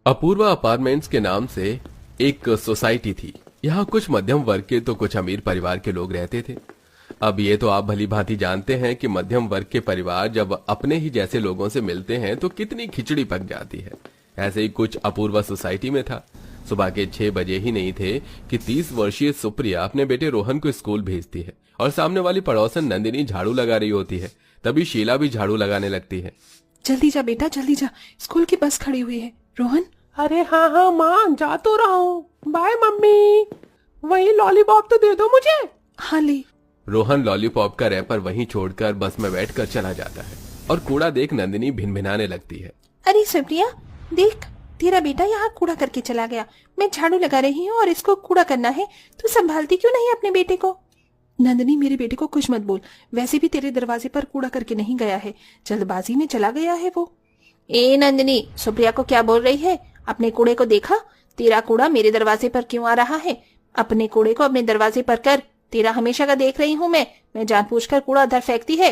Apoorva apartments के नाम से एक सोसाइटी थी। यहाँ कुछ मध्यम वर्ग के तो कुछ अमीर परिवार के लोग रहते थे। अब ये तो आप भली भांति जानते हैं कि मध्यम वर्ग के परिवार जब अपने ही जैसे लोगों से मिलते हैं तो कितनी खिचड़ी पक जाती है। ऐसे ही कुछ अपूर्वा सोसाइटी में था। सुबह के 6 बजे ही नहीं थे कि 30 वर्षीय सुप्रिया अपने बेटे रोहन को स्कूल भेजती है और सामने वाली पड़ोसन नंदिनी झाड़ू लगा रही होती है। तभी शीला भी झाड़ू लगाने लगती है। जल्दी जा बेटा, जल्दी जा, स्कूल की बस खड़ी हुई है। रोहन। अरे हाँ हाँ माँ, जा तो रहा हूँ। Bye mummy. वही लॉलीपॉप तो दे दो मुझे। हाँ ले। रोहन लॉलीपॉप का रैपर वहीं छोड़कर बस में बैठकर चला जाता है और कूड़ा देख नंदिनी भिनभिनाने लगती है। अरे सुप्रिया, देख तेरा बेटा यहाँ कूड़ा करके चला गया। मैं झाड़ू लगा रही हूँ और इसको कूड़ा करना है, तू संभालती क्यों नहीं अपने बेटे को? नंदिनी, मेरे बेटे को कुछ मत बोल, वैसे भी तेरे दरवाजे पर कूड़ा करके नहीं गया है, जल्दबाजी में चला गया है वो। ए नंदिनी, सुप्रिया को क्या बोल रही है? अपने कूड़े को देखा? तेरा कूड़ा मेरे दरवाजे पर क्यों आ रहा है? अपने कूड़े को अपने दरवाजे पर कर। तेरा हमेशा का देख रही हूँ मैं जानबूझकर कूड़ा उधर फेंकती है।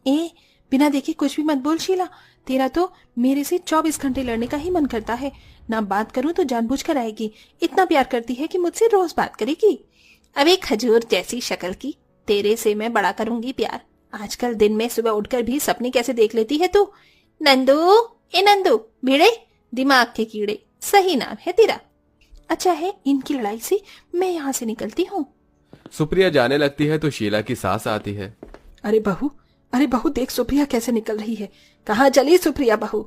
ए बिना देखे कुछ भी मत बोल शीला, तेरा तो मेरे से 24 घंटे लड़ने का ही मन करता है। ना बात करूं तो जानबूझकर आएगी। इतना प्यार करती है कि मुझसे रोज बात करेगी। अब एक खजूर जैसी शक्ल की, तेरे से मैं बड़ा करूंगी प्यार। आजकल दिन में सुबह उठकर भी सपने कैसे देख लेती है तू? नंदू, ए नंदू, भिड़े दिमाग के कीड़े, सही नाम है तेरा। अच्छा है, इनकी लड़ाई से मैं यहाँ से निकलती हूँ। सुप्रिया जाने लगती है तो शीला की सास आती है। अरे बहू देख सुप्रिया कैसे निकल रही है। कहाँ चली सुप्रिया बहू?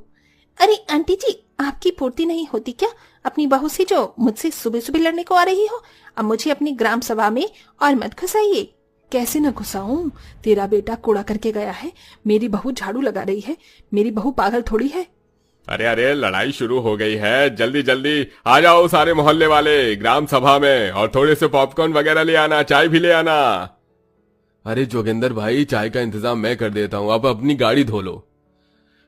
अरे आंटी जी, आपकी फुर्ती नहीं होती क्या अपनी बहू से जो मुझसे सुबह सुबह लड़ने को आ रही हो? अब मुझे अपनी ग्राम सभा में और मत घुसाइए। कैसे न घुसाऊं? तेरा बेटा कूड़ा करके गया है, मेरी बहू झाड़ू लगा रही है। मेरी बहू पागल थोड़ी है। अरे अरे, लड़ाई शुरू हो गई है, जल्दी जल्दी आ जाओ सारे मोहल्ले वाले ग्राम सभा में, और थोड़े से पॉपकॉर्न वगैरह ले आना, चाय भी ले आना। अरे जोगिंदर भाई, चाय का इंतजाम मैं कर देता हूँ, आप अपनी गाड़ी धो लो।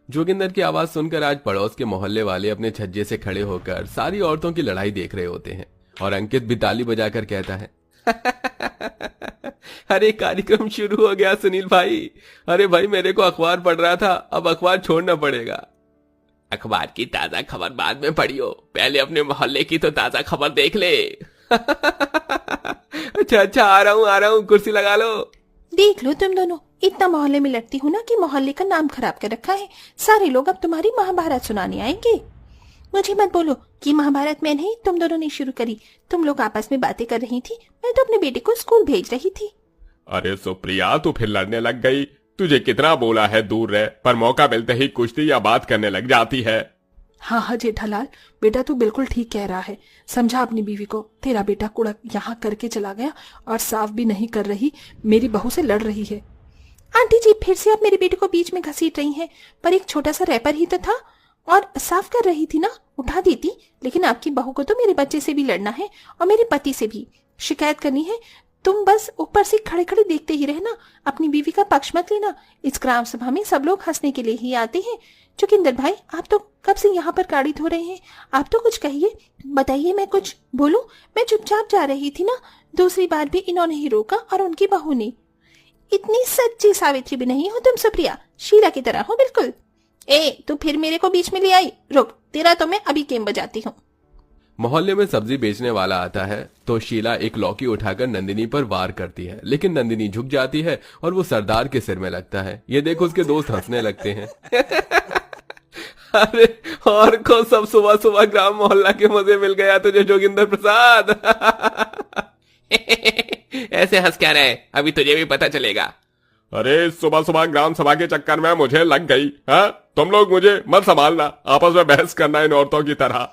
जोगिंदर की आवाज सुनकर आज पड़ोस के मोहल्ले वाले अपने छज्जे से खड़े होकर सारी औरतों की लड़ाई देख रहे होते हैं और अंकित भी ताली बजाकर कहता है अरे कार्यक्रम शुरू हो गया सुनील भाई। अरे भाई, मेरे को अखबार पढ़ रहा था, अब अखबार छोड़ना पड़ेगा। अखबार की ताजा खबर बाद में पढ़ियो, पहले अपने मोहल्ले की तो ताजा खबर देख ले। अच्छा आ रहा हूँ, कुर्सी लगा लो। देख लो तुम दोनों, इतना मोहल्ले में लड़ती हो ना कि मोहल्ले का नाम खराब कर रखा है। सारे लोग अब तुम्हारी महाभारत सुनाने आएंगे। मुझे मत बोलो कि महाभारत मैं नहीं, तुम दोनों ने शुरू करी। तुम लोग आपस में बातें कर रही थी, मैं तो अपने बेटे को स्कूल भेज रही थी। अरे सुप्रिया, तू फिर लड़ने लग गई। तुझे कितना बोला है दूर रह, पर मौका मिलते ही कुश्ती या बात करने लग जाती है। हाँ जेठालाल, बेटा तू बिल्कुल ठीक कह रहा है। समझा अपनी बीवी को। तेरा बेटा कूड़ा यहाँ करके चला गया और साफ भी नहीं कर रही, मेरी बहू से लड़ रही है। आंटी जी, फिर से आप मेरे बेटे को बीच में घसीट रही हैं। पर एक छोटा सा रैपर ही तो था और साफ कर रही थी ना, उठा देती। लेकिन आपकी बहू को तो मेरे बच्चे से भी लड़ना है और मेरे पति से भी शिकायत करनी है। तुम बस ऊपर से खड़े खड़े देखते ही रहना, अपनी बीवी का पक्ष मत लेना। इस ग्राम सभा में सब लोग हंसने के लिए ही आते हैं। जोगिंदर भाई, आप तो कब से यहाँ पर गाड़ी धो रहे हैं? आप तो कुछ कहिए, बताइए, मैं कुछ बोलूं? मैं चुपचाप जा रही थी ना। दूसरी बार भी इन्होंने ही रोका और उनकी बहू ने। इतनी सच्ची सावित्री भी नहीं हो तुम सुप्रिया, शीला की तरह हो बिल्कुल। ए तू फिर मेरे को बीच में ले आई, रुक, तेरा तो मैं अभी गेम बजाती हूँ। मोहल्ले में सब्जी बेचने वाला आता है तो शीला एक लौकी उठाकर नंदिनी पर वार करती है, लेकिन नंदिनी झुक जाती है और वो सरदार के सिर में लगता है। ये देख उसके दोस्त हंसने लगते हैं। अरे और को सब सुबह सुबह ग्राम मोहल्ला के मजे मिल गया तुझे जोगिंदर प्रसाद। ऐसे हंस क्या रहे, अभी तुझे भी पता चलेगा। अरे सुबह सुबह ग्राम सभा के चक्कर में मुझे लग गई। हाँ, तुम लोग मुझे मत संभालना, आपस में बहस करना इन औरतों की तरह।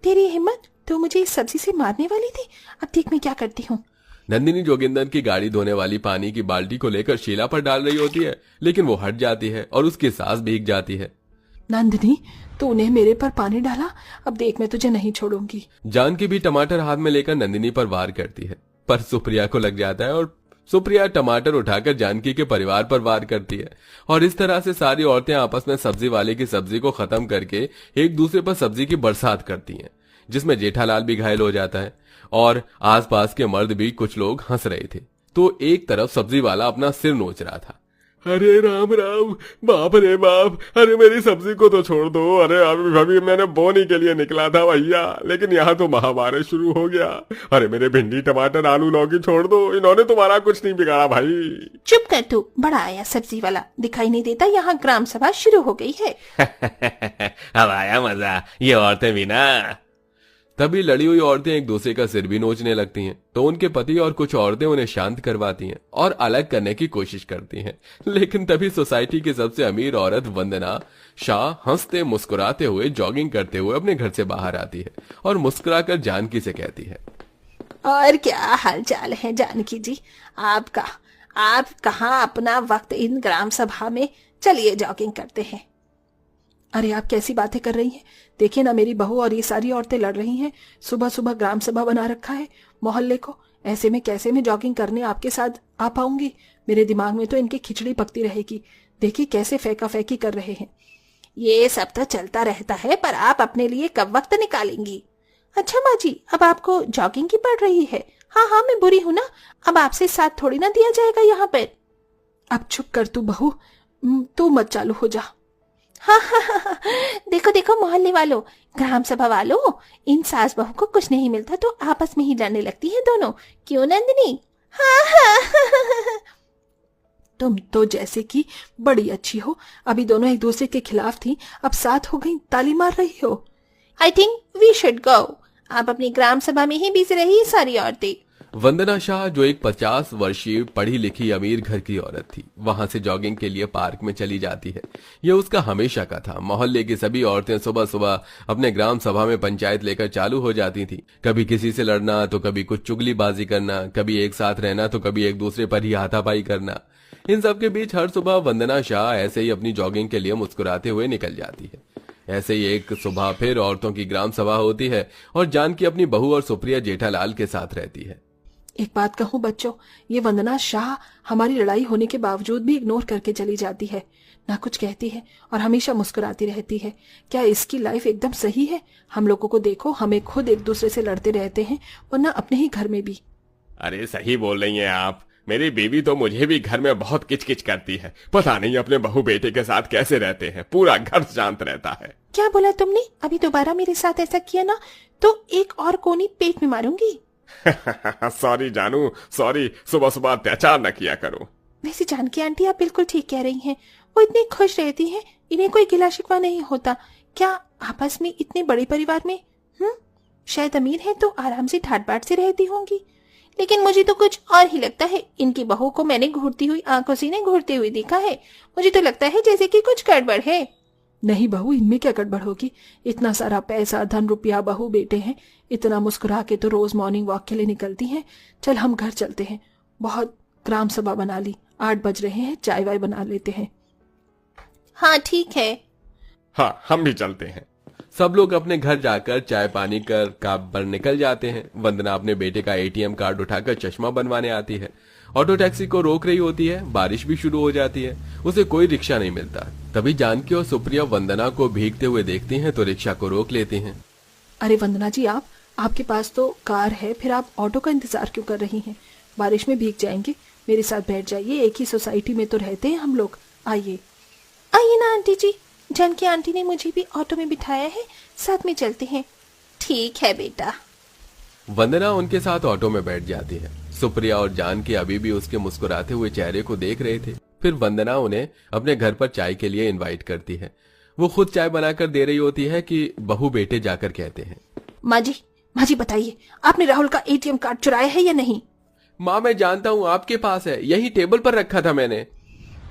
तेरी हिम्मत, तो मुझे इस सब्जी से मारने वाली थी। अब देख मैं क्या करती हूँ। नंदिनी जोगिंदर की गाड़ी धोने वाली पानी की बाल्टी को लेकर शीला पर डाल रही होती है, लेकिन वो हट जाती है और उसकी सांस भीग जाती है। नंदिनी, तूने मेरे पर पानी डाला, अब देख मैं तुझे नहीं छोड़ूंगी। जानकी भी टमाटर हाथ में लेकर नंदिनी पर वार करती है, पर सुप्रिया को लग जाता है और सुप्रिया टमाटर उठाकर जानकी के परिवार पर वार करती है। और इस तरह से सारी औरतें आपस में सब्जी वाले की सब्जी को खत्म करके एक दूसरे पर सब्जी की बरसात करती हैं, जिसमें जेठालाल भी घायल हो जाता है और आसपास के मर्द भी कुछ लोग हंस रहे थे। तो एक तरफ सब्जी वाला अपना सिर नोच रहा था। अरे राम राम, बाप रे बाप, अरे मेरी सब्जी को तो छोड़ दो। अरे अभी अभी मैंने बोने के लिए निकला था भैया, लेकिन यहाँ तो महामारी शुरू हो गया। अरे मेरे भिंडी टमाटर आलू लौकी छोड़ दो, इन्होंने तुम्हारा कुछ नहीं बिगाड़ा भाई। चुप कर तू, बड़ा आया सब्जी वाला, दिखाई नहीं देता यहाँ ग्राम सभा शुरू हो गई है। अब आया मजा, ये औरतें भी ना। तभी लड़ी हुई औरतें एक दूसरे का सिर भी नोचने लगती हैं, तो उनके पति और कुछ औरतें उन्हें शांत करवाती हैं और अलग करने की कोशिश करती हैं। लेकिन तभी सोसाइटी की सबसे अमीर औरत वंदना शाह हंसते मुस्कुराते हुए जॉगिंग करते हुए अपने घर से बाहर आती है और मुस्कुराकर जानकी से कहती है, और क्या हाल चाल है जानकी जी आपका? आप कहाँ अपना वक्त इन ग्राम सभा में, चलिए जॉगिंग करते हैं। अरे आप कैसी बातें कर रही हैं? देखिए ना, मेरी बहू और ये सारी औरतें लड़ रही हैं। सुबह सुबह ग्राम सभा बना रखा है मोहल्ले को, ऐसे में कैसे मैं जॉगिंग करने आपके साथ आ पाऊंगी? मेरे दिमाग में तो इनकी खिचड़ी पकती रहेगी। देखिए कैसे फेंका फेंकी कर रहे हैं। ये सब तो चलता रहता है, पर आप अपने लिए कब वक्त निकालेंगी? अच्छा माँ जी, अब आपको जॉगिंग की पड़ रही है? हाँ हाँ, मैं बुरी हूं ना, अब आपसे साथ थोड़ी ना दिया जाएगा यहाँ पर। अब चुप कर तू बहू, तू मत चालू हो जा। हाँ हाँ हाँ हाँ, देखो देखो मोहल्ले वालों, ग्राम सभा वालों, इन सास बहू को कुछ नहीं मिलता तो आपस में ही लड़ने लगती है दोनों, क्यों नंदिनी? हाँ हाँ। तुम तो जैसे कि बड़ी अच्छी हो, अभी दोनों एक दूसरे के खिलाफ थी, अब साथ हो गई, ताली मार रही हो। I think we should go. आप अपनी ग्राम सभा में ही बिजी रही सारी औरतें। वंदना शाह, जो एक 50 वर्षीय पढ़ी लिखी अमीर घर की औरत थी, वहां से जॉगिंग के लिए पार्क में चली जाती है। यह उसका हमेशा का था। मोहल्ले की सभी औरतें सुबह सुबह अपने ग्राम सभा में पंचायत लेकर चालू हो जाती थी। कभी किसी से लड़ना, तो कभी कुछ चुगलीबाजी करना, कभी एक साथ रहना, तो कभी एक दूसरे पर ही हाथापाई करना। इन सब के बीच हर सुबह वंदना शाह ऐसे ही अपनी जॉगिंग के लिए मुस्कुराते हुए निकल जाती है। ऐसे ही एक सुबह फिर औरतों की ग्राम सभा होती है और जानकी अपनी बहू और सुप्रिया जेठालाल के साथ रहती है। एक बात कहूं बच्चों, ये वंदना शाह हमारी लड़ाई होने के बावजूद भी इग्नोर करके चली जाती है, ना कुछ कहती है और हमेशा मुस्कुराती रहती है। क्या इसकी लाइफ एकदम सही है? हम लोगों को देखो, हमें खुद एक दूसरे से लड़ते रहते हैं, वरना अपने ही घर में भी। अरे सही बोल रही हैं आप। मेरी बीवी तो मुझे भी घर में बहुत किचकिच करती है। पता नहीं अपने बहू बेटे के साथ कैसे रहते हैं, पूरा घर शांत रहता है। क्या बोला तुमने? अभी दोबारा मेरे साथ ऐसा किया ना तो एक और कोनी पेट में मारूंगी। सॉरी जानू, सॉरी, सुबह सुबह अत्याचार न किया करो। वैसे जानकी आंटी आप बिल्कुल ठीक कह रही हैं, वो इतनी खुश रहती हैं, इन्हें कोई गिला शिकवा नहीं होता। क्या आपस में इतने बड़े परिवार में शायद अमीर है तो आराम से ठाट बाट से रहती होंगी, लेकिन मुझे तो कुछ और ही लगता है। इनकी बहू को मैंने घूरती हुई आंखों से इन्हें घूरते हुए देखा है, मुझे तो लगता है जैसे कि कुछ गड़बड़ है। नहीं बहू, इनमें क्या गड़बड़ होगी? इतना सारा पैसा, धन रुपया, बहू बेटे हैं, इतना मुस्कुरा के तो रोज मॉर्निंग वॉक के लिए निकलती हैं। चल हम घर चलते हैं, बहुत ग्राम सभा बना ली, 8 बज रहे हैं, चाय वाय बना लेते हैं। हाँ ठीक है। हाँ हम भी चलते हैं। सब लोग अपने घर जाकर चाय पानी कर काम पर निकल जाते हैं। वंदना अपने बेटे का एटीएम कार्ड उठाकर चश्मा बनवाने आती है। ऑटो टैक्सी को रोक रही होती है। बारिश भी शुरू हो जाती है, उसे कोई रिक्शा नहीं मिलता। तभी जानकी और सुप्रिया वंदना को भीगते हुए देखती हैं तो रिक्शा को रोक लेती हैं। अरे वंदना जी, आपके पास तो कार है, फिर आप ऑटो का इंतजार क्यों कर रही हैं? बारिश में भीग जाएंगे, मेरे साथ बैठ जाइए, एक ही सोसाइटी में तो रहते हैं हम लोग। आइए आइए ना आंटी जी, जानकी आंटी ने मुझे भी ऑटो में बिठाया है, साथ में चलते हैं। ठीक है बेटा। वंदना उनके साथ ऑटो में बैठ जाती है। सुप्रिया और जानकी अभी भी उसके मुस्कुराते हुए चेहरे को देख रहे थे। फिर वंदना उन्हें अपने घर पर चाय के लिए इनवाइट करती है। वो खुद चाय बनाकर दे रही होती है कि बहू बेटे जाकर कहते हैं, माँ जी बताइए, आपने राहुल का एटीएम कार्ड चुराया है या नहीं? माँ मैं जानता हूँ आपके पास है, यही टेबल पर रखा था मैंने।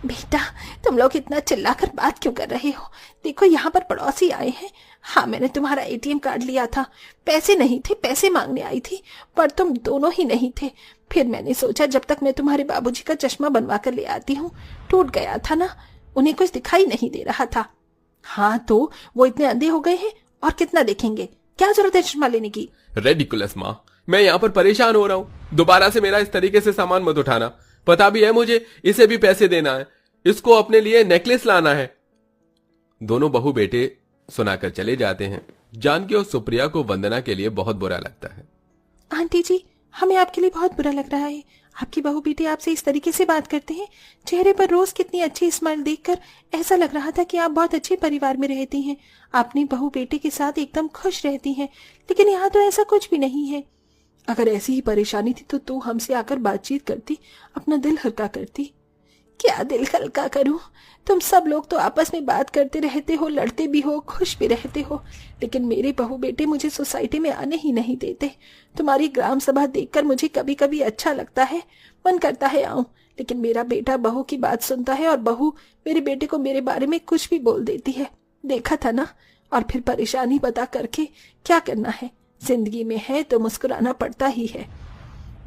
बेटा तुम लोग इतना चिल्लाकर बात क्यों कर रहे हो? देखो यहाँ पर पड़ोसी आए हैं। हाँ मैंने तुम्हारा एटीएम कार्ड लिया था, पैसे नहीं थे, पैसे मांगने आई थी, पर तुम दोनों ही नहीं थे। फिर मैंने सोचा जब तक मैं तुम्हारे बाबूजी का चश्मा बनवा कर ले आती हूँ, टूट गया था ना, उन्हें कुछ दिखाई नहीं दे रहा था। हाँ तो वो इतने अंधे हो गए हैं और कितना देखेंगे, क्या जरूरत है चश्मा लेने की? रेडिकुलस माँ, मैं यहाँ पर परेशान हो रहा हूँ, दोबारा से मेरा इस तरीके से सामान मत उठाना। पता भी है मुझे इसे भी पैसे देना है, इसको अपने लिए नेकलेस लाना है। दोनों बहू बेटे सुनाकर चले जाते हैं। जानकी और सुप्रिया को वंदना के लिए बहुत बुरा लगता है। आंटी जी हमें आपके लिए बहुत बुरा लग रहा है, आपकी बहू बेटी आपसे इस तरीके से बात करते हैं? चेहरे पर रोज कितनी अच्छी स्माइल देखकर ऐसा लग रहा था कि आप बहुत अच्छे परिवार में रहती हैं, अपनी बहू बेटे के साथ एकदम खुश रहती हैं, लेकिन यहाँ तो ऐसा कुछ भी नहीं है। अगर ऐसी ही परेशानी थी तो तू हमसे आकर बातचीत करती, अपना दिल हल्का करती। क्या दिल हल्का करूं? तुम सब लोग तो आपस में बात करते रहते हो, लड़ते भी हो, खुश भी रहते हो, लेकिन मेरे बहू बेटे मुझे सोसाइटी में आने ही नहीं देते। तुम्हारी ग्राम सभा देखकर मुझे कभी कभी अच्छा लगता है, मन करता है आऊं, लेकिन मेरा बेटा बहू की बात सुनता है और बहू मेरे बेटे को मेरे बारे में कुछ भी बोल देती है। देखा था ना? और फिर परेशानी बता करके क्या करना है? जिंदगी में है तो मुस्कुराना पड़ता ही है।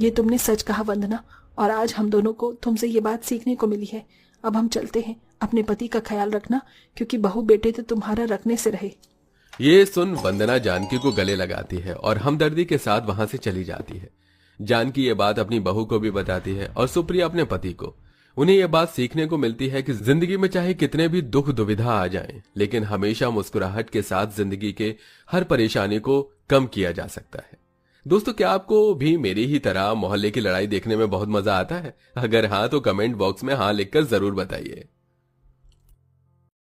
ये तुमने सच कहा वंदना, और आज हम दोनों को तुमसे ये बात सीखने को मिली है। अब हम चलते हैं। अपने पति का ख्याल रखना, क्योंकि बहू बेटे तो तुम्हारा रखने से रहे। ये सुन वंदना जानकी को गले लगाती है और हमदर्दी के साथ वहां से चली जाती है। जानकी ये बात अपनी बहू को भी बताती है और सुप्रिया अपने पति को। उन्हें यह बात सीखने को मिलती है कि जिंदगी में चाहे कितने भी दुख दुविधा आ जाएं, लेकिन हमेशा मुस्कुराहट के साथ जिंदगी के हर परेशानी को कम किया जा सकता है। दोस्तों, क्या आपको भी मेरी ही तरह मोहल्ले की लड़ाई देखने में बहुत मजा आता है? अगर हाँ तो कमेंट बॉक्स में हाँ लिखकर जरूर बताइए।